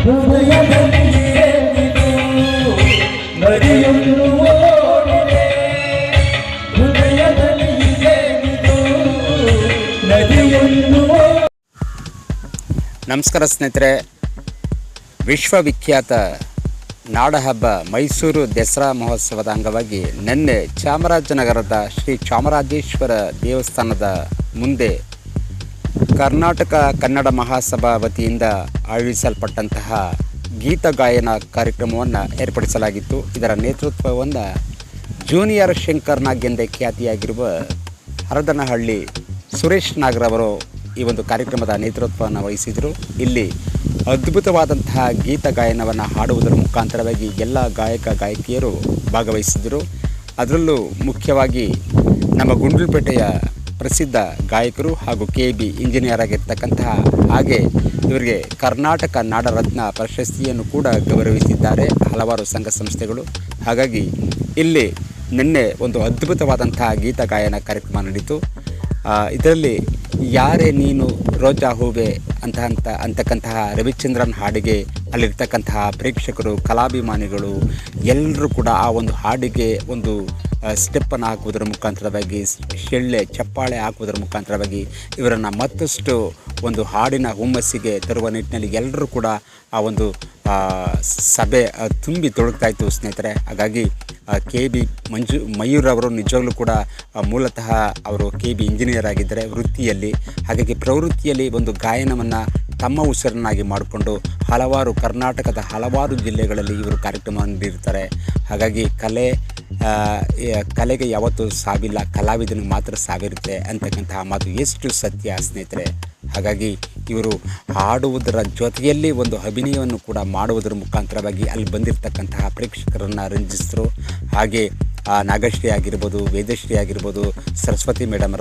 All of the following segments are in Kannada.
ಹೃದಯದಲ್ಲಿ ಏನಿದು ನದಿಯನ್ನು ಓಡಿದೆ, ಹೃದಯದಲ್ಲಿ ಏನಿದು ನದಿಯನ್ನು. ನಮಸ್ಕಾರ ಸ್ನೇಹಿತರೆ, ವಿಶ್ವವಿಖ್ಯಾತ ನಾಡಹಬ್ಬ ಮೈಸೂರು ದಸರಾ ಮಹೋತ್ಸವದ ಅಂಗವಾಗಿ ನಿನ್ನೆ ಚಾಮರಾಜನಗರದ ಶ್ರೀ ಚಾಮರಾಜೇಶ್ವರ ದೇವಸ್ಥಾನದ ಮುಂದೆ ಕರ್ನಾಟಕ ಕನ್ನಡ ಮಹಾಸಭಾ ವತಿಯಿಂದ ಆಯೋಜಿಸಲ್ಪಟ್ಟಂತಹ ಗೀತ ಗಾಯನ ಕಾರ್ಯಕ್ರಮವನ್ನು ಏರ್ಪಡಿಸಲಾಗಿತ್ತು. ಇದರ ನೇತೃತ್ವವನ್ನು ಜೂನಿಯರ್ ಶಂಕರ್ ನಾಗ್ ಎಂದೇ ಖ್ಯಾತಿಯಾಗಿರುವ ಹರದನಹಳ್ಳಿ ಸುರೇಶ್ ನಾಗ್ರವರು ಈ ಒಂದು ಕಾರ್ಯಕ್ರಮದ ನೇತೃತ್ವವನ್ನು ವಹಿಸಿದರು. ಇಲ್ಲಿ ಅದ್ಭುತವಾದಂತಹ ಗೀತ ಗಾಯನವನ್ನು ಹಾಡುವುದರ ಮುಖಾಂತರವಾಗಿ ಎಲ್ಲ ಗಾಯಕ ಗಾಯಕಿಯರು ಭಾಗವಹಿಸಿದರು. ಅದರಲ್ಲೂ ಮುಖ್ಯವಾಗಿ ನಮ್ಮ ಗುಂಡ್ಲುಪೇಟೆಯ ಪ್ರಸಿದ್ಧ ಗಾಯಕರು ಹಾಗೂ KB ಇಂಜಿನಿಯರ್ ಆಗಿರ್ತಕ್ಕಂತಹ, ಹಾಗೆ ಇವರಿಗೆ ಕರ್ನಾಟಕ ನಾಡರತ್ನ ಪ್ರಶಸ್ತಿಯನ್ನು ಕೂಡ ಗೌರವಿಸಿದ್ದಾರೆ ಹಲವಾರು ಸಂಘ ಸಂಸ್ಥೆಗಳು. ಹಾಗಾಗಿ ಇಲ್ಲಿ ನಿನ್ನೆ ಒಂದು ಅದ್ಭುತವಾದಂತಹ ಗೀತ ಗಾಯನ ಕಾರ್ಯಕ್ರಮ ನಡೀತು. ಇದರಲ್ಲಿ ಯಾರೇ ನೀನು ರೋಜಾ ಹೂವೆ ಅಂತಕ್ಕಂತಹ ರವಿಚಂದ್ರನ್ ಹಾಡಿಗೆ ಅಲ್ಲಿರ್ತಕ್ಕಂತಹ ಪ್ರೇಕ್ಷಕರು, ಕಲಾಭಿಮಾನಿಗಳು ಎಲ್ಲರೂ ಕೂಡ ಆ ಒಂದು ಹಾಡಿಗೆ ಒಂದು ಸ್ಟೆಪ್ಪನ್ನು ಹಾಕುವುದರ ಮುಖಾಂತರವಾಗಿ, ಚಪ್ಪಾಳೆ ಹಾಕುವುದರ ಮುಖಾಂತರವಾಗಿ ಇವರನ್ನು ಮತ್ತಷ್ಟು ಒಂದು ಹಾಡಿನ ಹುಮ್ಮಸ್ಸಿಗೆ ತರುವ ನಿಟ್ಟಿನಲ್ಲಿ ಎಲ್ಲರೂ ಕೂಡ ಆ ಒಂದು ಸಭೆ ತುಂಬಿ ತೊಡಗ್ತಾಯಿತ್ತು ಸ್ನೇಹಿತರೆ. ಹಾಗಾಗಿ KB ಮಯೂರ್ ಅವರು ನಿಜವಾಗ್ಲೂ ಕೂಡ ಮೂಲತಃ ಅವರು KB ಇಂಜಿನಿಯರ್ ಆಗಿದ್ದಾರೆ ವೃತ್ತಿಯಲ್ಲಿ. ಹಾಗಾಗಿ ಪ್ರವೃತ್ತಿಯಲ್ಲಿ ಒಂದು ಗಾಯನವನ್ನು ತಮ್ಮ ಉಸಿರನ್ನಾಗಿ ಮಾಡಿಕೊಂಡು ಕರ್ನಾಟಕದ ಹಲವಾರು ಜಿಲ್ಲೆಗಳಲ್ಲಿ ಇವರು ಕಾರ್ಯಕ್ರಮವನ್ನು ನೀಡಿರ್ತಾರೆ. ಹಾಗಾಗಿ ಕಲೆಗೆ ಯಾವತ್ತೂ ಸಾವಿಲ್ಲ, ಕಲಾವಿದನಿಗೆ ಮಾತ್ರ ಸಾವಿರುತ್ತೆ ಅಂತಕ್ಕಂತಹ ಮಾತು ಎಷ್ಟು ಸತ್ಯ ಸ್ನೇಹಿತರೆ. ಹಾಗಾಗಿ ಇವರು ಹಾಡುವುದರ ಜೊತೆಯಲ್ಲಿ ಒಂದು ಅಭಿನಯವನ್ನು ಕೂಡ ಮಾಡುವುದರ ಮುಖಾಂತರವಾಗಿ ಅಲ್ಲಿ ಬಂದಿರತಕ್ಕಂತಹ ಪ್ರೇಕ್ಷಕರನ್ನು ರಂಜಿಸಿದರು. ಹಾಗೆ ನಾಗಶ್ರೀ ಆಗಿರ್ಬೋದು, ವೇದಶ್ರೀ ಆಗಿರ್ಬೋದು, ಸರಸ್ವತಿ ಮೇಡಮ್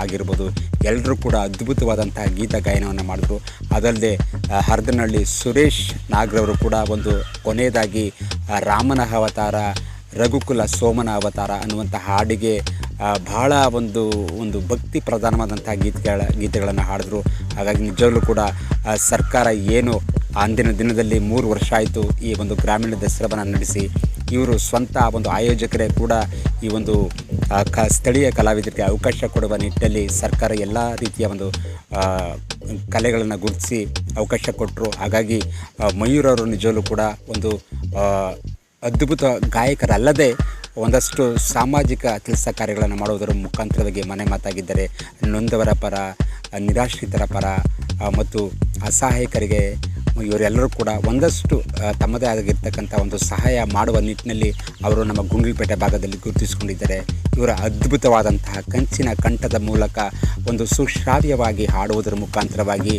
ಆಗಿರ್ಬೋದು, ಎಲ್ಲರೂ ಕೂಡ ಅದ್ಭುತವಾದಂತಹ ಗೀತ ಗಾಯನವನ್ನು ಮಾಡಿದ್ರು. ಅದಲ್ಲದೆ ಹರದನಹಳ್ಳಿ ಸುರೇಶ್ ನಾಗ್ರವರು ಕೂಡ ಒಂದು ಕೊನೆಯದಾಗಿ ರಾಮನ ಅವತಾರ, ರಘುಕುಲ ಸೋಮನ ಅವತಾರ ಅನ್ನುವಂಥ ಹಾಡಿಗೆ ಬಹಳ ಒಂದು ಭಕ್ತಿ ಪ್ರಧಾನವಾದಂತಹ ಗೀತೆಗಳನ್ನು ಹಾಡಿದ್ರು. ಹಾಗಾಗಿ ನಿಜವಾಗ್ಲೂ ಕೂಡ ಸರ್ಕಾರ ಏನು ಅಂದಿನ ದಿನದಲ್ಲಿ 3 ವರ್ಷ ಆಯಿತು ಈ ಒಂದು ಗ್ರಾಮೀಣ ದಸರಾವನ್ನು ನಡೆಸಿ, ಇವರು ಸ್ವಂತ ಒಂದು ಆಯೋಜಕರೇ ಕೂಡ ಈ ಒಂದು ಸ್ಥಳೀಯ ಕಲಾವಿದರಿಗೆ ಅವಕಾಶ ಕೊಡುವ ನಿಟ್ಟಿನಲ್ಲಿ ಸರ್ಕಾರ ಎಲ್ಲ ರೀತಿಯ ಒಂದು ಕಲೆಗಳನ್ನು ಗುರುತಿಸಿ ಅವಕಾಶ ಕೊಟ್ಟರು. ಹಾಗಾಗಿ ಮಯೂರವರು ನಿಜವೂ ಕೂಡ ಒಂದು ಅದ್ಭುತ ಗಾಯಕರಲ್ಲದೆ ಒಂದಷ್ಟು ಸಾಮಾಜಿಕ ಕೆಲಸ ಕಾರ್ಯಗಳನ್ನು ಮಾಡುವುದರ ಮುಖಾಂತರವಾಗಿ ಮನೆ ಮಾತಾಗಿದ್ದಾರೆ. ನೊಂದವರ ಪರ, ನಿರಾಶ್ರಿತರ ಪರ ಮತ್ತು ಅಸಹಾಯಕರಿಗೆ ಇವರೆಲ್ಲರೂ ಕೂಡ ಒಂದಷ್ಟು ತಮ್ಮದೇ ಆಗಿರ್ತಕ್ಕಂಥ ಒಂದು ಸಹಾಯ ಮಾಡುವ ನಿಟ್ಟಿನಲ್ಲಿ ಅವರು ನಮ್ಮ ಗುಂಡ್ಲುಪೇಟೆ ಭಾಗದಲ್ಲಿ ಗುರುತಿಸಿಕೊಂಡಿದ್ದಾರೆ. ಇವರ ಅದ್ಭುತವಾದಂತಹ ಕಂಚಿನ ಕಂಠದ ಮೂಲಕ ಒಂದು ಸುಶ್ರಾವ್ಯವಾಗಿ ಹಾಡುವುದರ ಮುಖಾಂತರವಾಗಿ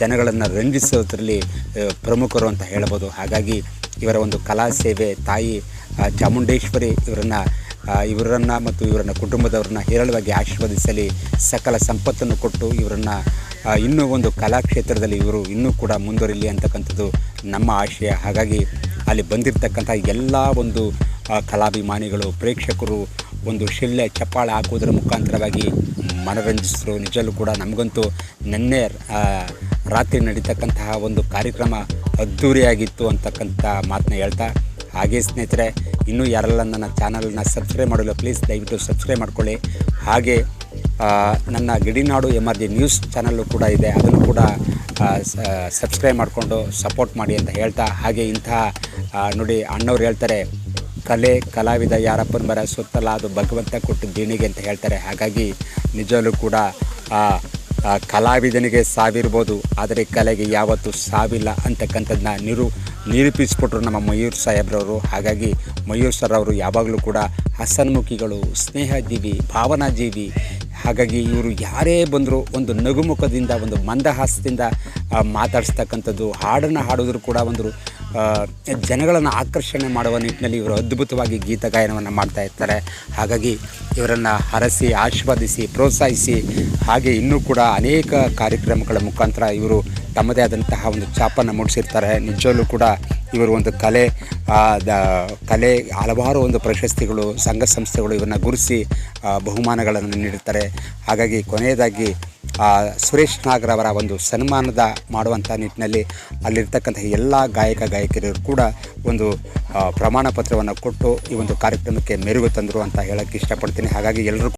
ಜನಗಳನ್ನು ರಂಜಿಸೋದ್ರಲ್ಲಿ ಪ್ರಮುಖರು ಅಂತ ಹೇಳ್ಬೋದು. ಹಾಗಾಗಿ ಇವರ ಒಂದು ಕಲಾ ಸೇವೆ ತಾಯಿ ಚಾಮುಂಡೇಶ್ವರಿ ಇವರನ್ನು ಮತ್ತು ಇವರನ್ನ ಕುಟುಂಬದವ್ರನ್ನ ಹೇರಳವಾಗಿ ಆಶೀರ್ವದಿಸಲಿ, ಸಕಲ ಸಂಪತ್ತನ್ನು ಕೊಟ್ಟು ಇವರನ್ನು ಇನ್ನೂ ಒಂದು ಕಲಾಕ್ಷೇತ್ರದಲ್ಲಿ ಇವರು ಇನ್ನೂ ಕೂಡ ಮುಂದುವರಿಲಿ ಅಂತಕ್ಕಂಥದ್ದು ನಮ್ಮ ಆಶಯ. ಹಾಗಾಗಿ ಅಲ್ಲಿ ಬಂದಿರತಕ್ಕಂಥ ಎಲ್ಲ ಒಂದು ಕಲಾಭಿಮಾನಿಗಳು, ಪ್ರೇಕ್ಷಕರು ಒಂದು ಚಪ್ಪಾಳೆ ಹಾಕುವುದರ ಮುಖಾಂತರವಾಗಿ ಮನರಂಜಿಸಿದ್ರು. ನಿಜಲ್ಲೂ ಕೂಡ ನಮಗಂತೂ ನಿನ್ನೆ ರಾತ್ರಿ ನಡೀತಕ್ಕಂತಹ ಒಂದು ಕಾರ್ಯಕ್ರಮ ಅದ್ಧೂರಿಯಾಗಿತ್ತು ಅಂತಕ್ಕಂಥ ಮಾತನ್ನ ಹೇಳ್ತಾ, ಹಾಗೆ ಸ್ನೇಹಿತರೆ ಇನ್ನೂ ಯಾರೆಲ್ಲ ನನ್ನ ಚಾನಲ್ನ ಸಬ್ಸ್ಕ್ರೈಬ್ ಮಾಡಲು ಪ್ಲೀಸ್ ದಯವಿಟ್ಟು ಸಬ್ಸ್ಕ್ರೈಬ್ ಮಾಡ್ಕೊಳ್ಳಿ. ಹಾಗೆ ನನ್ನ ಗಡಿನಾಡು MRG ನ್ಯೂಸ್ ಚಾನಲ್ಲು ಕೂಡ ಇದೆ, ಅದನ್ನು ಕೂಡ ಸಬ್ಸ್ಕ್ರೈಬ್ ಮಾಡಿಕೊಂಡು ಸಪೋರ್ಟ್ ಮಾಡಿ ಅಂತ ಹೇಳ್ತಾ, ಹಾಗೆ ಇಂತಹ ನೋಡಿ ಅಣ್ಣವ್ರು ಹೇಳ್ತಾರೆ, ಕಲಾವಿದ ಯಾರಪ್ಪನ ಬರ ಸುತ್ತಲ್ಲ ಅದು ಭಗವಂತ ಕೊಟ್ಟು ದೇಣಿಗೆ ಅಂತ ಹೇಳ್ತಾರೆ. ಹಾಗಾಗಿ ನಿಜವೂ ಕೂಡ ಕಲಾವಿದನಿಗೆ ಸಾವಿರ್ಬೋದು, ಆದರೆ ಕಲೆಗೆ ಯಾವತ್ತೂ ಸಾವಿಲ್ಲ ಅಂತಕ್ಕಂಥದ್ದನ್ನ ನಿರೂಪಿಸಿಕೊಟ್ರು ನಮ್ಮ ಮಯೂರ್ ಸಾಹೇಬ್ರವರು. ಹಾಗಾಗಿ ಮಯೂರ್ ಸರ್ ಅವರು ಯಾವಾಗಲೂ ಕೂಡ ಹಸನ್ಮುಖಿಗಳು, ಸ್ನೇಹಜೀವಿ, ಭಾವನಾಜೀವಿ. ಹಾಗಾಗಿ ಇವರು ಯಾರೇ ಬಂದರೂ ಒಂದು ನಗುಮುಖದಿಂದ, ಒಂದು ಮಂದಹಾಸದಿಂದ ಮಾತಾಡಿಸ್ತಕ್ಕಂಥದ್ದು, ಹಾಡನ್ನು ಹಾಡೋದ್ರು ಕೂಡ ಒಂದು ಜನಗಳನ್ನು ಆಕರ್ಷಣೆ ಮಾಡುವ ನಿಟ್ಟಿನಲ್ಲಿ ಇವರು ಅದ್ಭುತವಾಗಿ ಗೀತ ಗಾಯನವನ್ನು ಮಾಡ್ತಾ ಇರ್ತಾರೆ. ಹಾಗಾಗಿ ಇವರನ್ನು ಹರಸಿ, ಆಶೀರ್ವದಿಸಿ, ಪ್ರೋತ್ಸಾಹಿಸಿ, ಹಾಗೆ ಇನ್ನೂ ಕೂಡ ಅನೇಕ ಕಾರ್ಯಕ್ರಮಗಳ ಮುಖಾಂತರ ಇವರು ತಮ್ಮದೇ ಆದಂತಹ ಒಂದು ಛಾಪನ್ನು ಮೂಡಿಸಿರ್ತಾರೆ. ನಿಜವಲ್ಲೂ ಕೂಡ ಇವರು ಒಂದು ಕಲೆ ಹಲವಾರು ಒಂದು ಪ್ರಶಸ್ತಿಗಳು, ಸಂಘ ಸಂಸ್ಥೆಗಳು ಇವನ್ನ ಗುರುತಿಸಿ ಬಹುಮಾನಗಳನ್ನು ನೀಡುತ್ತಾರೆ. ಹಾಗಾಗಿ ಕೊನೆಯದಾಗಿ ಸುರೇಶ್ ನಾಗರ್ ಅವರ ಒಂದು ಸನ್ಮಾನದ ಮಾಡುವಂಥ ನಿಟ್ಟಿನಲ್ಲಿ ಅಲ್ಲಿರ್ತಕ್ಕಂಥ ಎಲ್ಲ ಗಾಯಕರು ಕೂಡ ಒಂದು ಪ್ರಮಾಣ ಪತ್ರವನ್ನು ಕೊಟ್ಟು ಈ ಒಂದು ಕಾರ್ಯಕ್ರಮಕ್ಕೆ ಮೆರುಗು ತಂದರು ಅಂತ ಹೇಳೋಕ್ಕೆ ಇಷ್ಟಪಡ್ತೀನಿ. ಹಾಗಾಗಿ ಎಲ್ಲರೂ